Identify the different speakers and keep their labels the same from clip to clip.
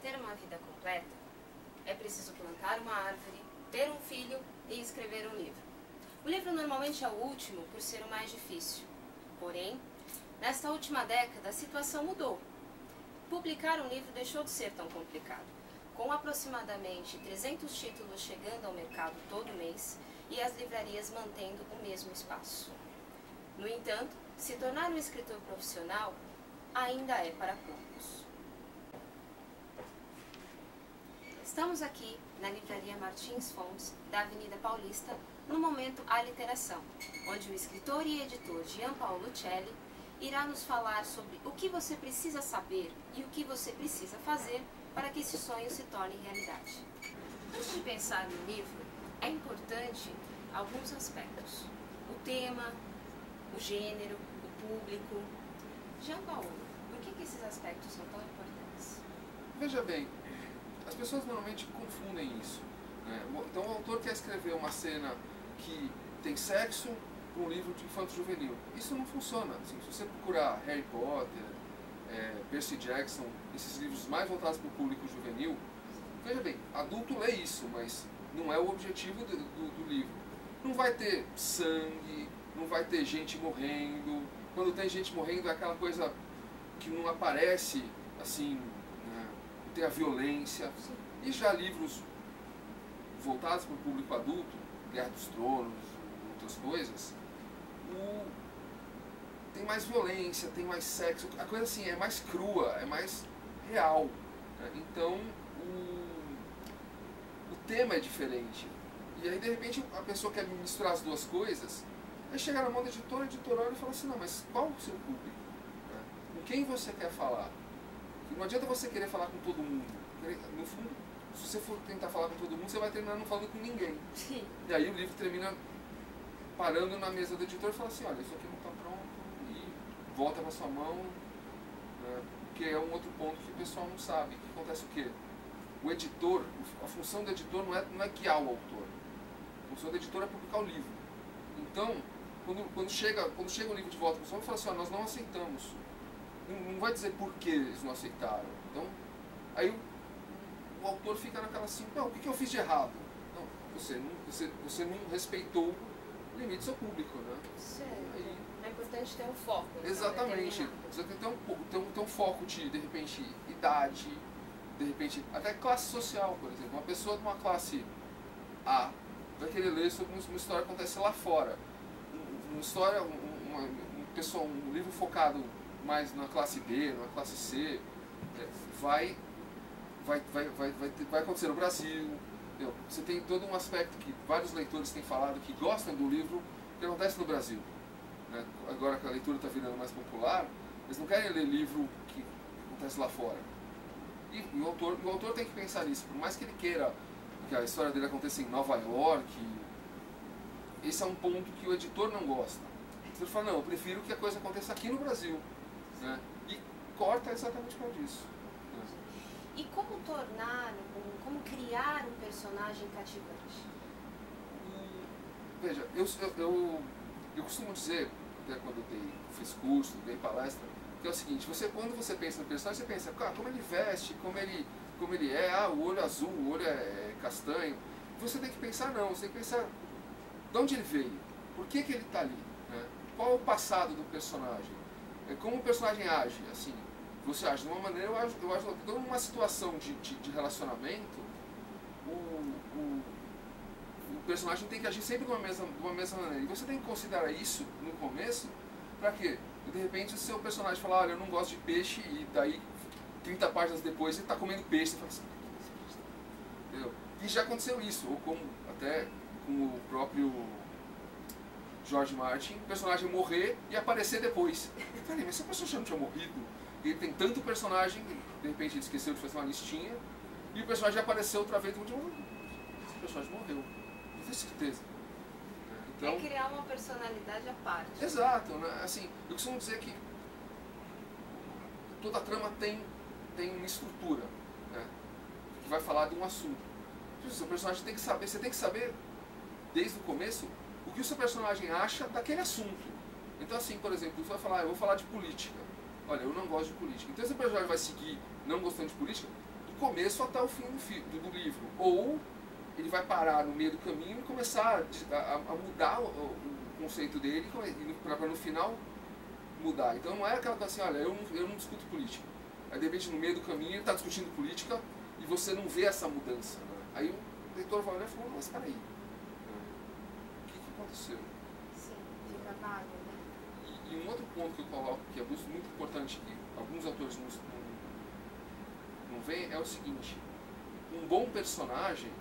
Speaker 1: ter uma vida completa, é preciso plantar uma árvore, ter um filho e escrever um livro. O livro normalmente é o último por ser o mais difícil. Porém, nesta última década a situação mudou. Publicar um livro deixou de ser tão complicado, com aproximadamente 300 títulos chegando ao mercado todo mês e as livrarias mantendo o mesmo espaço. No entanto, se tornar um escritor profissional ainda é para poucos. Estamos aqui na Livraria Martins Fontes, da Avenida Paulista, no momento A Literação, onde o escritor e editor Gian Paolo Celli irá nos falar sobre o que você precisa saber e o que você precisa fazer para que esse sonho se torne realidade. Antes de pensar no livro, é importante alguns aspectos. O tema, o gênero, o público. Gian Paolo, por que esses aspectos são tão importantes?
Speaker 2: Veja bem, as pessoas normalmente confundem isso, né? Então o autor quer escrever uma cena que tem sexo para um livro de infanto-juvenil. Isso não funciona. Assim, se você procurar Harry Potter, Percy Jackson, esses livros mais voltados para o público juvenil, veja bem, adulto lê isso, mas não é o objetivo do livro. Não vai ter sangue, não vai ter gente morrendo. Quando tem gente morrendo é aquela coisa que não aparece assim, né? Não tem a violência. E já livros voltados para o público adulto, Guerra dos Tronos, outras coisas, tem mais violência, tem mais sexo, a coisa assim é mais crua, é mais real, né? Então o tema é diferente. E aí de repente a pessoa quer misturar as duas coisas, aí chega na mão da editora, a editora olha e fala assim, não, mas qual o seu público? Né? Com quem você quer falar? Não adianta você querer falar com todo mundo. No fundo, se você for tentar falar com todo mundo, você vai terminar não falando com ninguém.
Speaker 1: Sim.
Speaker 2: E aí o livro termina parando na mesa do editor e fala assim, olha, isso aqui não está pronto, e volta para sua mão, né? Que é um outro ponto que o pessoal não sabe. Que acontece o quê? O editor, a função do editor não é guiar o autor. A função do editor é publicar o livro. Então, quando chega o livro de volta para o pessoal, fala assim, olha, nós não aceitamos. Não vai dizer por que eles não aceitaram. Então, aí o autor fica naquela assim, não, o que eu fiz de errado? Não, você não respeitou o limite do seu público, né?
Speaker 1: Certo. Aí, é importante ter um foco. Então,
Speaker 2: exatamente. Você tem que ter um foco de repente, idade, de repente, até classe social, por exemplo. Uma pessoa de uma classe A vai querer ler sobre uma história que acontece lá fora. Uma história, um livro focado mais na classe B, na classe C, vai acontecer no Brasil. Entendeu? Você tem todo um aspecto que vários leitores têm falado que gostam do livro que acontece no Brasil. Né? Agora que a leitura está virando mais popular, eles não querem ler livro que acontece lá fora. E o autor tem que pensar nisso. Por mais que ele queira que a história dele aconteça em Nova York, esse é um ponto que o editor não gosta. Ele fala, não, eu prefiro que a coisa aconteça aqui no Brasil. Né? E corta exatamente por isso.
Speaker 1: E como como criar um personagem cativante?
Speaker 2: Veja, eu costumo dizer, até quando eu fiz curso, dei palestra, que é o seguinte, quando você pensa no personagem, você pensa, como ele veste, como ele é, o olho azul, o olho é castanho. Você tem que pensar, não, você tem que pensar de onde ele veio, por que ele está ali, né? Qual é o passado do personagem, como o personagem age, assim. Você age de uma maneira, eu acho então numa situação de relacionamento, o personagem tem que agir sempre de uma mesma maneira. E você tem que considerar isso no começo, para quê? E de repente o seu personagem fala, olha, eu não gosto de peixe, e daí 30 páginas depois ele está comendo peixe, você fala assim, entendeu? E já aconteceu isso, ou como até com o próprio George Martin, o personagem morrer e aparecer depois. Peraí, mas se a pessoa já não tinha morrido, ele tem tanto personagem, de repente ele esqueceu de fazer uma listinha, e o personagem apareceu outra vez, esse personagem morreu, não tenho certeza. Então,
Speaker 1: é criar uma personalidade à parte.
Speaker 2: Exato, né? Assim, eu costumo dizer que toda trama tem uma estrutura, né? Que vai falar de um assunto. O seu personagem tem que saber, você tem que saber desde o começo o que o seu personagem acha daquele assunto. Então assim, por exemplo, você vai falar, eu vou falar de política. Olha, eu não gosto de política. Então esse personagem vai seguir não gostando de política, começo até o fim do livro. Ou ele vai parar no meio do caminho e começar a mudar o conceito dele para no final mudar. Então não é aquela coisa assim, olha, eu não discuto política. Aí de repente no meio do caminho ele está discutindo política e você não vê essa mudança. Né? Aí o leitor vai olhar e fala, mas peraí, o que aconteceu?
Speaker 1: Sim, fica vago, né?
Speaker 2: E um outro ponto que eu coloco, que é muito importante, que alguns autores não veem, é o seguinte: um bom personagem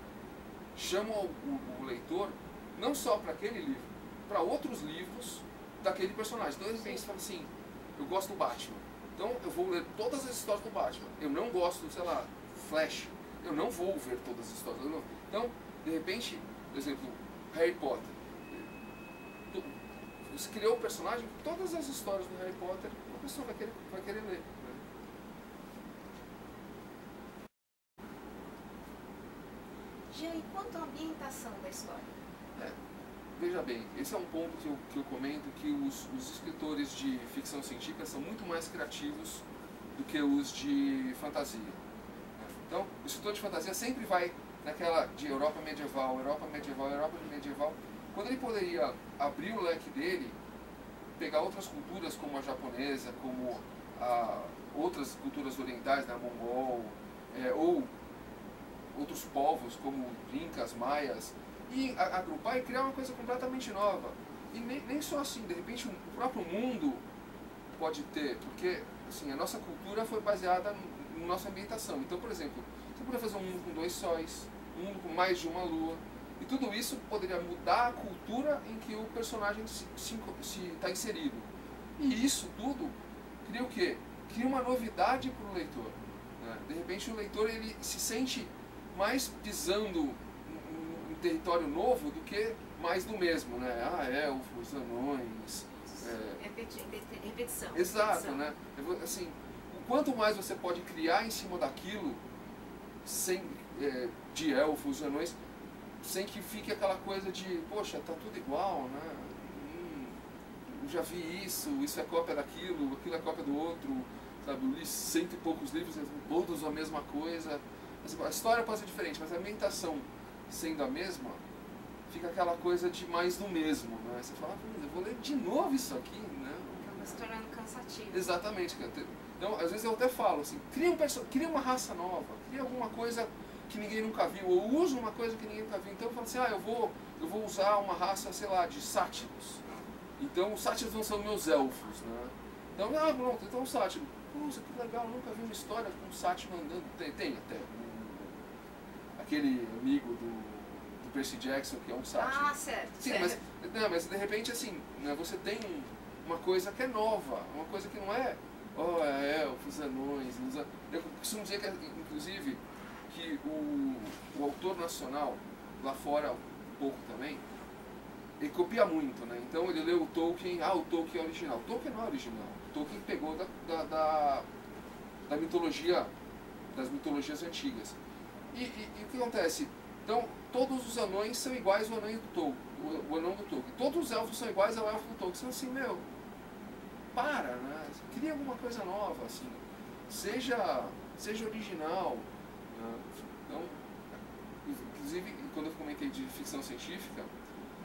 Speaker 2: chama o leitor não só para aquele livro, para outros livros daquele personagem. Então de repente você fala assim, eu gosto do Batman, então eu vou ler todas as histórias do Batman. Eu não gosto, sei lá, Flash, eu não vou ver todas as histórias. Então, de repente, por exemplo, Harry Potter. Você criou o personagem, todas as histórias do Harry Potter, a pessoa vai querer ler. Né?
Speaker 1: Jean, e quanto à ambientação da história?
Speaker 2: Veja bem, esse é um ponto que eu comento, que os escritores de ficção científica são muito mais criativos do que os de fantasia. Né? Então, o escritor de fantasia sempre vai naquela de Europa medieval, quando ele poderia abrir o leque dele, pegar outras culturas como a japonesa, como outras culturas orientais, né, mongol, ou outros povos como incas, maias, e agrupar e criar uma coisa completamente nova. E nem só assim, de repente o próprio mundo pode ter, porque assim, a nossa cultura foi baseada na nossa ambientação. Então, por exemplo, você poderia fazer um mundo com 2 sóis, um mundo com mais de uma lua, e tudo isso poderia mudar a cultura em que o personagem está inserido. E isso tudo cria o quê? Cria uma novidade para o leitor. Né? De repente o leitor ele se sente mais pisando em território novo do que mais do mesmo, né? Elfos, anões...
Speaker 1: Repetição.
Speaker 2: Exato, né? Assim, o quanto mais você pode criar em cima daquilo, de elfos, anões, sem que fique aquela coisa de, poxa, tá tudo igual, né? Eu já vi isso é cópia daquilo, aquilo é cópia do outro, sabe? Eu li 100 e poucos livros, todos a mesma coisa. A história pode ser diferente, mas a ambientação sendo a mesma, fica aquela coisa de mais do mesmo, né? Você fala, eu vou ler de novo isso aqui, né?
Speaker 1: Acaba se tornando cansativo.
Speaker 2: Exatamente. Então, às vezes eu até falo assim, cria uma raça nova, cria alguma coisa que ninguém nunca viu, ou usa uma coisa que ninguém nunca viu. Então eu falo assim, eu vou usar uma raça, sei lá, de sátiros. Então os sátiros não são meus elfos, né? Então, pronto, então o sátiro. Nossa, que legal, eu nunca vi uma história com um sátiro andando. Tem até. Aquele amigo do Percy Jackson, que é um sátiro.
Speaker 1: Ah, certo.
Speaker 2: Sim, mas de repente assim, né, você tem uma coisa que é nova, uma coisa que não é, elfos, anões. Eu costumo dizer que, inclusive, que o autor nacional, lá fora um pouco também, ele copia muito, né? Então ele leu o Tolkien, o Tolkien é original. O Tolkien não é original. O Tolkien pegou da mitologia, das mitologias antigas. E o que acontece? Então, todos os anões são iguais ao anão do Tolkien. O anão do Tolkien. Todos os elfos são iguais ao elfo do Tolkien. Você fala assim, para, né? Cria alguma coisa nova, assim. Seja original. Né? Então, inclusive, quando eu comentei de ficção científica,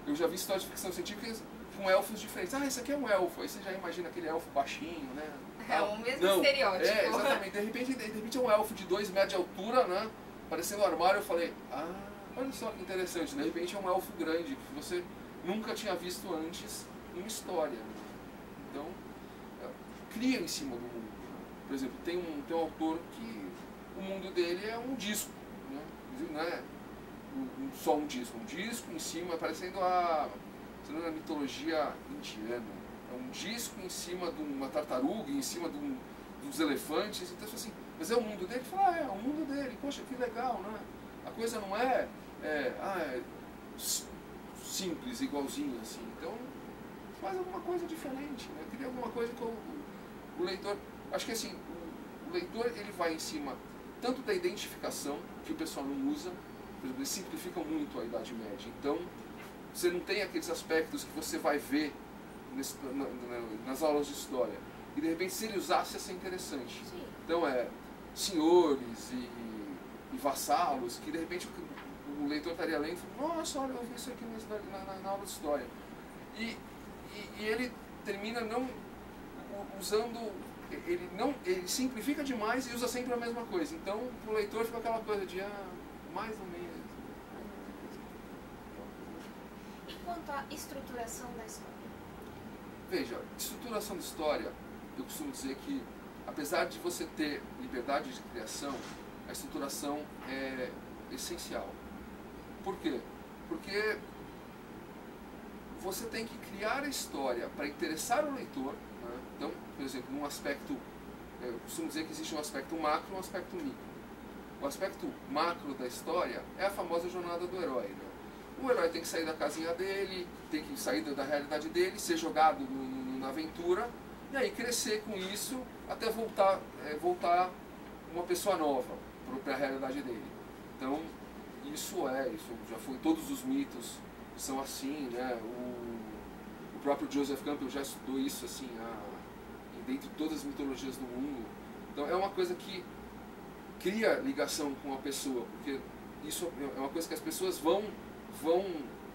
Speaker 2: eu já vi histórias de ficção científica com elfos diferentes. Esse aqui é um elfo. Aí você já imagina aquele elfo baixinho, né?
Speaker 1: É o mesmo estereótipo.
Speaker 2: Exatamente. De repente é um elfo de 2 metros de altura, né? Parecendo um armário. Eu falei, olha só que interessante. De repente é um elfo grande que você nunca tinha visto antes em uma história. Né? Então, cria em cima do mundo. Por exemplo, tem um autor que o mundo dele é um disco. Né? Não é só um disco em cima, parecendo a mitologia indiana. É um disco em cima de uma tartaruga, em cima dos elefantes. Então, assim, mas é o mundo dele? Fala, é o mundo dele. Poxa, que legal, né? A coisa não é simples, igualzinho, assim. Então, faz alguma coisa diferente, né? Cria alguma coisa que o leitor... Acho que, assim, o leitor, ele vai em cima tanto da identificação, que o pessoal não usa. Por exemplo, eles simplificam muito a Idade Média. Então, você não tem aqueles aspectos que você vai ver nas aulas de história. E, de repente, se ele usasse, ia ser interessante.
Speaker 1: Sim.
Speaker 2: Então, senhores e vassalos, que de repente o leitor estaria lendo e fala, nossa, olha, eu vi isso aqui na aula de história. E ele termina não usando, ele simplifica demais e usa sempre a mesma coisa. Então, para o leitor fica aquela coisa de, mais ou menos.
Speaker 1: E quanto à estruturação da história?
Speaker 2: Veja, estruturação de história, eu costumo dizer que, apesar de você ter liberdade de criação, a estruturação é essencial. Por quê? Porque você tem que criar a história para interessar o leitor, né? Então, por exemplo, num aspecto, eu costumo dizer que existe um aspecto macro e um aspecto micro. O aspecto macro da história é a famosa jornada do herói, né? O herói tem que sair da casinha dele, tem que sair da realidade dele, ser jogado na aventura, e aí crescer com isso até voltar uma pessoa nova para a realidade dele. Então, isso já foi, todos os mitos são assim, né? O próprio Joseph Campbell já estudou isso assim, dentro de todas as mitologias do mundo. Então é uma coisa que cria ligação com a pessoa, porque isso é uma coisa que as pessoas vão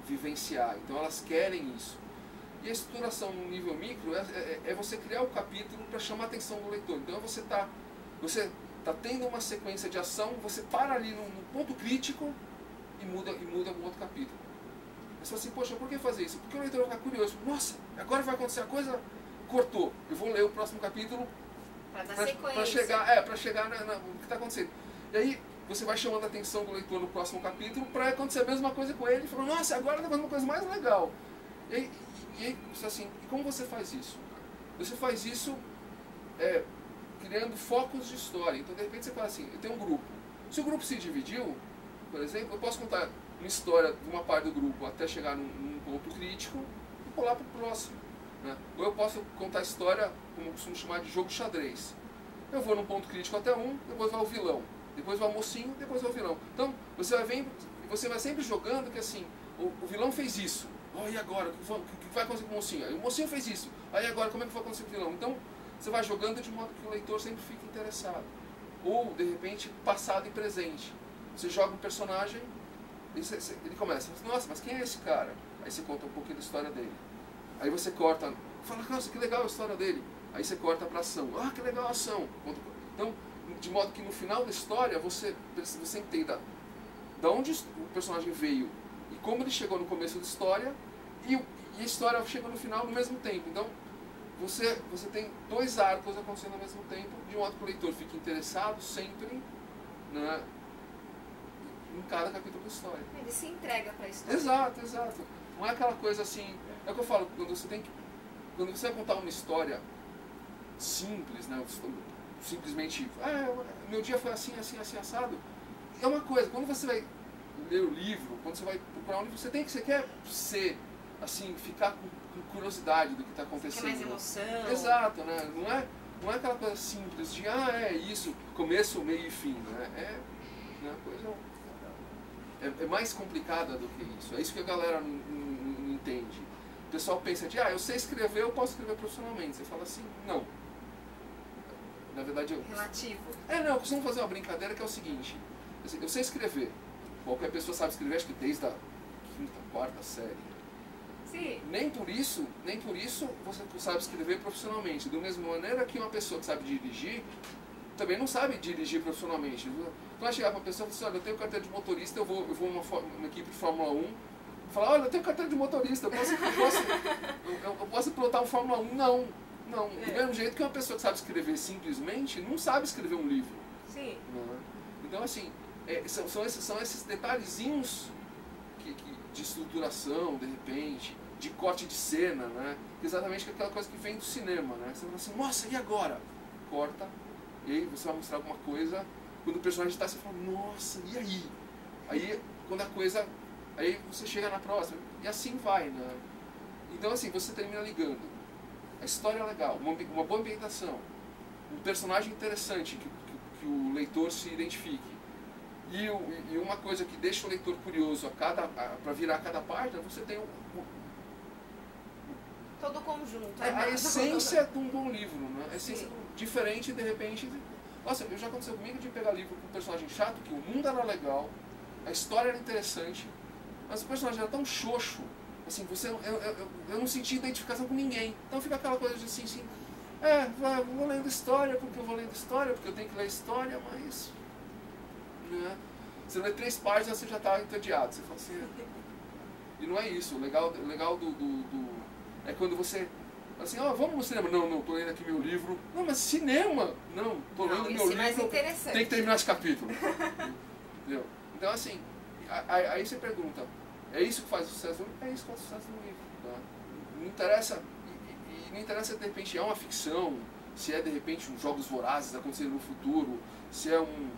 Speaker 2: vivenciar, então elas querem isso. E a estruturação no nível micro é você criar o capítulo para chamar a atenção do leitor. Então você tá tendo uma sequência de ação, você para ali no ponto crítico e muda um outro capítulo. Você fala assim, poxa, por que fazer isso? Porque o leitor vai ficar curioso. Nossa, agora vai acontecer a coisa, cortou. Eu vou ler o próximo capítulo para chegar no que está acontecendo. E aí você vai chamando a atenção do leitor no próximo capítulo para acontecer a mesma coisa com ele. E fala, nossa, agora está acontecendo uma coisa mais legal. E aí, assim, como você faz isso? Você faz isso criando focos de história. Então, de repente, você fala assim, eu tenho um grupo. Se o grupo se dividiu, por exemplo, eu posso contar uma história de uma parte do grupo até chegar num ponto crítico e pular para o próximo, né? Ou eu posso contar a história, como eu costumo chamar de jogo xadrez. Eu vou num ponto crítico até depois vai o vilão, depois vai o mocinho, depois vai o vilão. Então, você vai sempre jogando que assim, o vilão fez isso. Oh, e agora? O que vai acontecer com o mocinho? Aí o mocinho fez isso. Aí agora, como é que vai acontecer com o vilão? Então, você vai jogando de modo que o leitor sempre fique interessado. Ou, de repente, passado e presente. Você joga um personagem, ele começa, nossa, mas quem é esse cara? Aí você conta um pouquinho da história dele. Aí você corta, fala, nossa, que legal a história dele. Aí você corta para ação. Ah, que legal a ação. Então, de modo que no final da história, você entenda de onde o personagem veio e como ele chegou no começo da história e a história chega no final no mesmo tempo. Então, você tem dois arcos acontecendo ao mesmo tempo, de modo que o leitor fique interessado sempre, né, em cada capítulo da história.
Speaker 1: Ele se entrega para a história.
Speaker 2: Exato, exato. Não é aquela coisa assim... É o que eu falo, quando você vai contar uma história simples, né, simplesmente, meu dia foi assim, assim, assim, assado, é uma coisa, quando você vai ler o livro, quando você vai procurar um livro, você quer ser, assim, ficar com curiosidade do que está acontecendo.
Speaker 1: Quer mais emoção.
Speaker 2: Exato, né? Não é aquela coisa simples de, é isso, começo, meio e fim, né? É uma coisa... É mais complicada do que isso. É isso que a galera não entende. O pessoal pensa de, eu sei escrever, eu posso escrever profissionalmente. Você fala assim, não. Na verdade,
Speaker 1: relativo.
Speaker 2: Eu costumo fazer uma brincadeira que é o seguinte, assim, eu sei escrever. Qualquer pessoa sabe escrever, acho que desde a quinta, quarta série.
Speaker 1: Sim.
Speaker 2: Nem por isso você sabe escrever profissionalmente. Da mesma maneira que uma pessoa que sabe dirigir, também não sabe dirigir profissionalmente. Tu vai chegar para uma pessoa e falar assim, olha, eu tenho carteira de motorista, eu vou numa equipe de Fórmula 1, falar, olha, eu tenho carteira de motorista, eu posso pilotar um Fórmula 1? Não. Do mesmo jeito que uma pessoa que sabe escrever simplesmente, não sabe escrever um livro.
Speaker 1: Sim.
Speaker 2: Então, assim, são esses detalhezinhos de estruturação, de repente, de corte de cena, né? Exatamente aquela coisa que vem do cinema, né? Você fala assim, nossa, e agora? Corta, e aí você vai mostrar alguma coisa, quando o personagem está, você fala, nossa, e aí? Aí, quando a coisa... Aí você chega na próxima, e assim vai, né? Então, assim, você termina ligando. A história é legal, uma boa ambientação, um personagem interessante que o leitor se identifique. E uma coisa que deixa o leitor curioso para virar cada página, você tem
Speaker 1: todo o conjunto.
Speaker 2: A essência de um bom livro, né? A essência diferente, de repente, Nossa, já aconteceu comigo de pegar livro com um personagem chato, que o mundo era legal, a história era interessante, mas o personagem era tão xoxo, assim, eu não senti identificação com ninguém. Então fica aquela coisa de assim, vou lendo história, porque eu vou lendo história, porque eu tenho que ler história, mas... Né? Você lê 3 páginas, você já está entediado. Você fala assim... E não é isso. O legal é quando você... Assim, vamos no cinema. Não, estou lendo aqui meu livro. Não, mas cinema! Não, estou lendo meu livro. Tem que terminar esse capítulo. Entendeu? Então, assim, aí você pergunta, é isso que faz o sucesso? É isso que faz o sucesso no livro. Tá? Não interessa... E não interessa, de repente, é uma ficção, se é, de repente, uns jogos vorazes acontecendo no futuro, se é um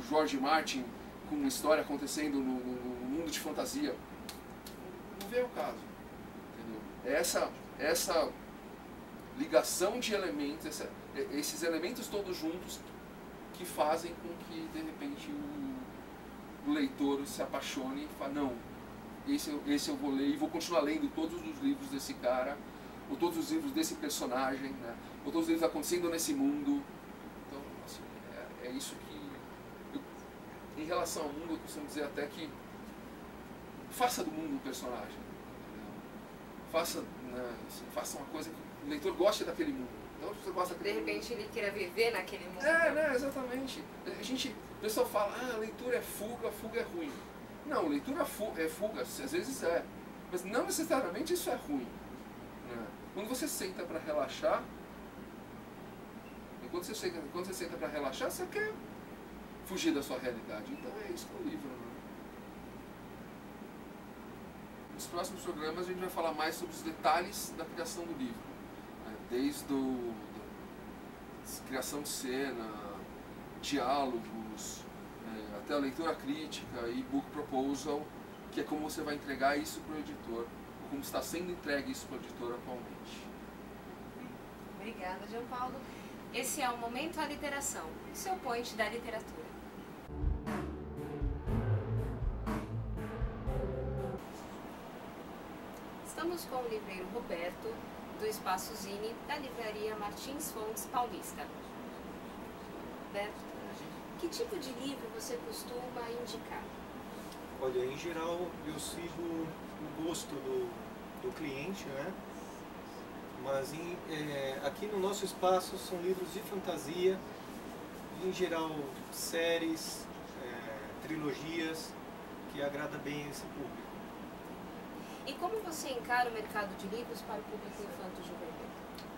Speaker 2: George Martin com uma história acontecendo no mundo de fantasia. Não vem ao caso. Entendeu? É essa ligação de elementos, esses elementos todos juntos que fazem com que, de repente, o leitor se apaixone e fale, não, esse eu vou ler e vou continuar lendo todos os livros desse cara, ou todos os livros desse personagem, né? Ou todos os livros acontecendo nesse mundo. Então, assim, é isso que... em relação ao mundo, eu costumo dizer até que faça do mundo um personagem. Faça, né, assim, faça uma coisa que o leitor goste daquele mundo. Então, você gosta daquele
Speaker 1: de repente ele queira viver naquele mundo.
Speaker 2: Né, exatamente. O pessoal fala, leitura é fuga, fuga é ruim. Não, leitura é fuga, às vezes é. Mas não necessariamente isso é ruim. Né? Quando você senta para relaxar, quando você senta para relaxar, você quer fugir da sua realidade. Então é isso que é o livro. Né? Nos próximos programas a gente vai falar mais sobre os detalhes da criação do livro. Né? Desde a criação de cena, diálogos, até a leitura crítica e book proposal, que é como você vai entregar isso para o editor, ou como está sendo entregue isso para o editor atualmente.
Speaker 1: Obrigada, João Paulo. Esse é o Momento Aliteração, o seu point da literatura. Estamos com o livreiro Roberto, do Espaço Zine, da livraria Martins Fontes Paulista. Roberto, que tipo de livro você costuma indicar?
Speaker 3: Olha, em geral eu sigo o gosto do cliente, né? Mas aqui no nosso espaço são livros de fantasia, em geral séries, trilogias, que agrada bem esse público.
Speaker 1: E como você encara o mercado de livros para o público infanto-juvenil?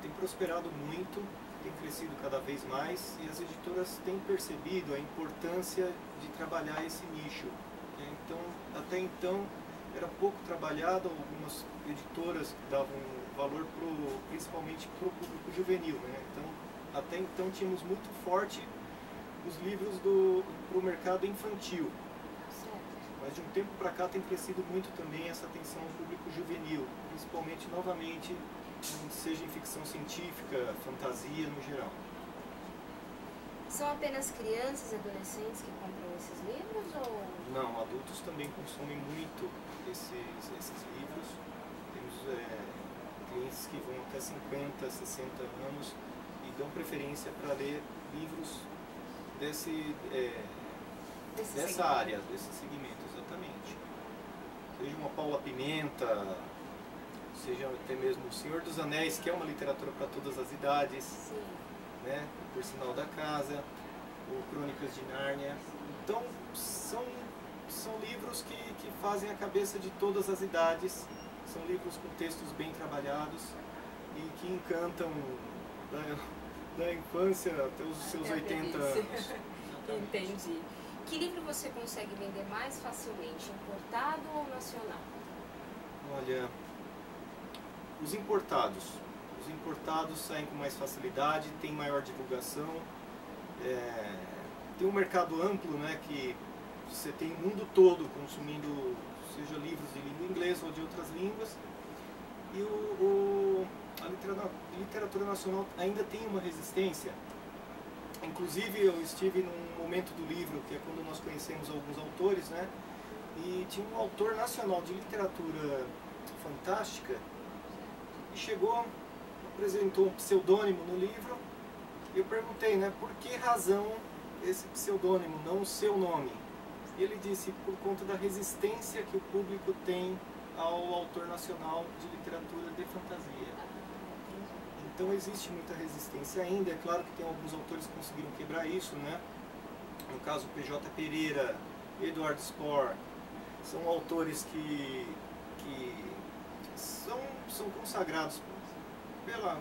Speaker 3: Tem prosperado muito, tem crescido cada vez mais e as editoras têm percebido a importância de trabalhar esse nicho. Então, até então era pouco trabalhado, algumas editoras davam valor principalmente para o público juvenil, né? Então, até então tínhamos muito forte os livros para o mercado infantil. Mas de um tempo para cá tem crescido muito também essa atenção ao público juvenil, principalmente, novamente, seja em ficção científica, fantasia no geral.
Speaker 1: São apenas crianças e adolescentes que compram esses livros ou...
Speaker 3: Não, adultos também consomem muito esses livros. Temos clientes que vão até 50, 60 anos e dão preferência para ler livros dessa área, desse segmento, exatamente. Seja uma Paula Pimenta, seja até mesmo O Senhor dos Anéis, que é uma literatura para todas as idades.
Speaker 1: Sim.
Speaker 3: Né? O Por da Casa, o Crônicas de Nárnia. Então, são livros que fazem a cabeça de todas as idades, são livros com textos bem trabalhados e que encantam da infância até os seus 80 anos.
Speaker 1: Entendi. Que livro você consegue vender mais facilmente, importado ou nacional?
Speaker 3: Olha, os importados saem com mais facilidade, tem maior divulgação, tem um mercado amplo, né, que você tem o mundo todo consumindo, seja livros de língua inglesa ou de outras línguas, e a literatura nacional ainda tem uma resistência. Inclusive eu estive num momento do livro, que é quando nós conhecemos alguns autores, né, e tinha um autor nacional de literatura fantástica, e chegou, apresentou um pseudônimo no livro, Eu perguntei, né, por que razão esse pseudônimo, não o seu nome? Ele disse por conta da resistência que o público tem ao autor nacional de literatura de fantasia. Então existe muita resistência ainda. É claro que tem alguns autores que conseguiram quebrar isso, né? No caso, P.J. Pereira, Eduardo Spohr, são autores que são consagrados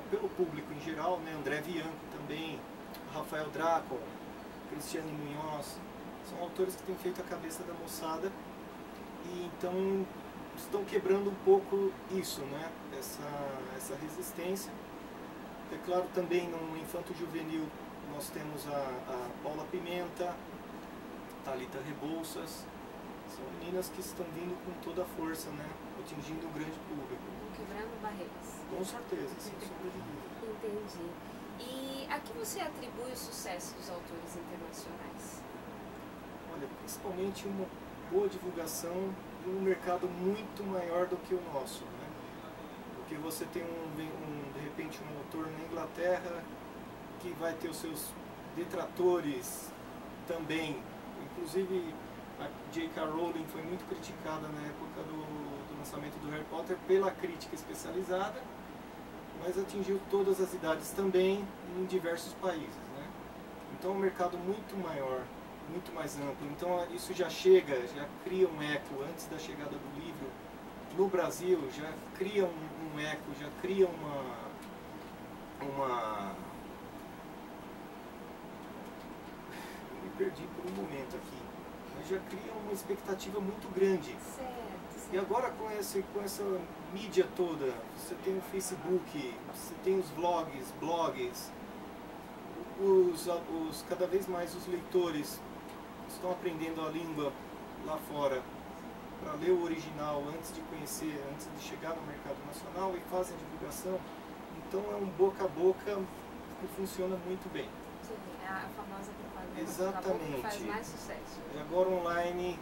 Speaker 3: pelo público em geral, né? André Bianco também, Rafael Dracon, Cristiane Munhoz, são autores que têm feito a cabeça da moçada e então estão quebrando um pouco isso, né? Essa resistência. É claro, também no Infanto Juvenil nós temos a Paula Pimenta, Thalita Rebouças, são meninas que estão vindo com toda a força, né? Atingindo um grande público.
Speaker 1: Quebrando barreiras.
Speaker 3: Com certeza, sem sombra de dúvida.
Speaker 1: Entendi. E a que você atribui o sucesso dos autores internacionais?
Speaker 3: Olha, principalmente uma boa divulgação e um mercado muito maior do que o nosso, né? Porque você tem de repente um autor na Inglaterra que vai ter os seus detratores também. Inclusive a J.K. Rowling foi muito criticada na época do lançamento do Harry Potter pela crítica especializada, mas atingiu todas as idades também em diversos países, né? Então é um mercado muito maior, muito mais amplo. Então isso já cria um eco antes da chegada do livro no Brasil, já cria um eco, já cria me perdi por um momento aqui, mas já cria uma expectativa muito grande.
Speaker 1: Certo.
Speaker 3: E agora com essa mídia toda, você tem o Facebook, você tem os blogs, cada vez mais os leitores estão aprendendo a língua lá fora para ler o original antes de conhecer, antes de chegar no mercado nacional e fazem a divulgação. Então é um boca a boca que funciona muito bem.
Speaker 1: Sim, a famosa propaganda.
Speaker 3: Exatamente.
Speaker 1: Que faz mais sucesso.
Speaker 3: E agora online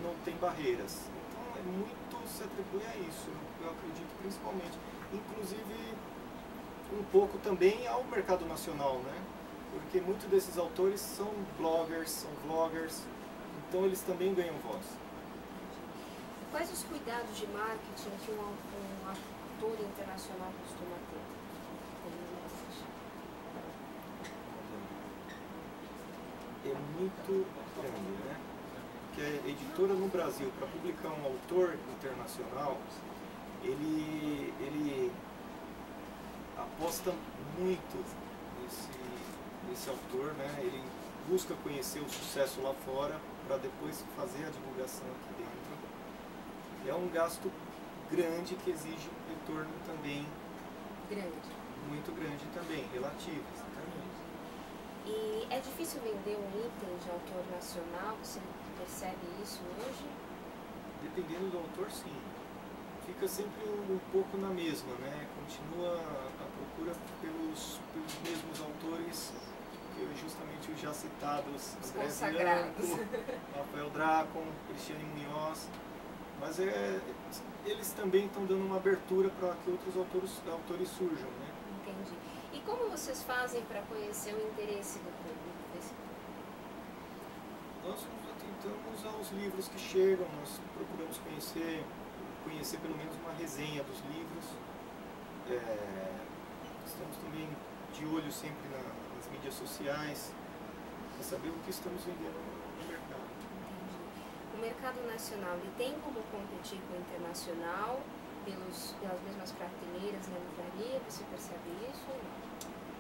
Speaker 3: não tem barreiras. Então é muito se atribui a isso, eu acredito principalmente. Inclusive um pouco também ao mercado nacional, né? Porque muitos desses autores são bloggers, são vloggers, então eles também ganham voz.
Speaker 1: Quais os cuidados de marketing que um autor internacional costuma ter?
Speaker 3: É muito grande, né? Que a editora no Brasil, para publicar um autor internacional, ele aposta muito nesse autor, né? Ele busca conhecer o sucesso lá fora para depois fazer a divulgação aqui dentro. É um gasto grande que exige um retorno também muito grande também, relativo, exatamente.
Speaker 1: E é difícil vender um item de autor nacional? Você percebe isso hoje?
Speaker 3: Dependendo do autor, sim. Fica sempre um pouco na mesma, né? Continua a procura pelos mesmos autores, que justamente os já citados, André Bianco, Rafael Dracon, Cristiane Munhoz, mas eles também estão dando uma abertura para que outros autores surjam, né?
Speaker 1: Entendi. E como vocês fazem para conhecer o interesse do público desse público?
Speaker 3: Nós nos atentamos aos livros que chegam, nós procuramos conhecer pelo menos uma resenha dos livros. Estamos também de olho sempre nas mídias sociais, para saber o que estamos vendendo no mercado.
Speaker 1: Entendi. O mercado nacional, ele tem como competir com o internacional pelas mesmas prateleiras na livraria? Você percebe isso ou não?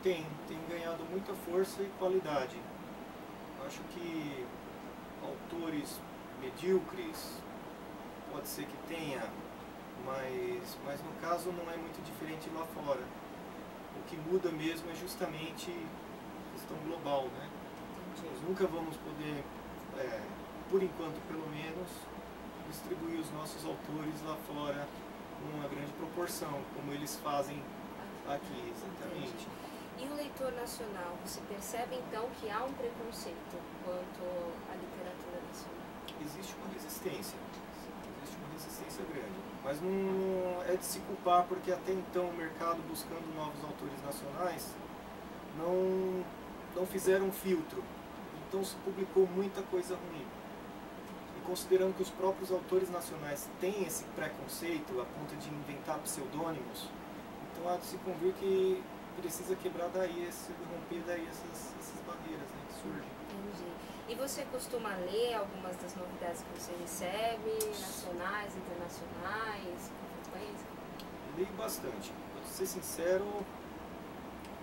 Speaker 3: Tem ganhado muita força e qualidade. Acho que autores medíocres pode ser que tenha, mas no caso não é muito diferente lá fora. O que muda mesmo é justamente a questão global, né?
Speaker 1: Entendi.
Speaker 3: Nós nunca vamos poder, por enquanto pelo menos, distribuir os nossos autores lá fora numa grande proporção, como eles fazem aqui, exatamente.
Speaker 1: Entendi. E o leitor nacional, você percebe então que há um preconceito quanto à literatura nacional?
Speaker 3: Existe uma resistência grande, mas não é de se culpar, porque até então o mercado buscando novos autores nacionais não fizeram um filtro. Então se publicou muita coisa ruim. E considerando que os próprios autores nacionais têm esse preconceito a ponto de inventar pseudônimos, então há de se convir que precisa quebrar daí, romper daí essas barreiras, né, que surgem.
Speaker 1: Entendi. E você costuma ler algumas das novidades que você recebe, nacionais, internacionais, com frequência?
Speaker 3: Leio bastante. Para ser sincero,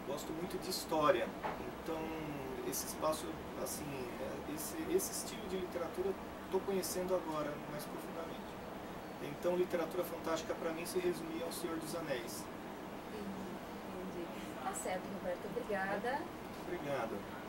Speaker 3: gosto muito de história. Então, esse espaço, assim, esse estilo de literatura estou conhecendo agora mais profundamente. Então, literatura fantástica para mim se resumia ao Senhor dos Anéis.
Speaker 1: Entendi. Tá certo, Roberto. Obrigada.
Speaker 3: Obrigado.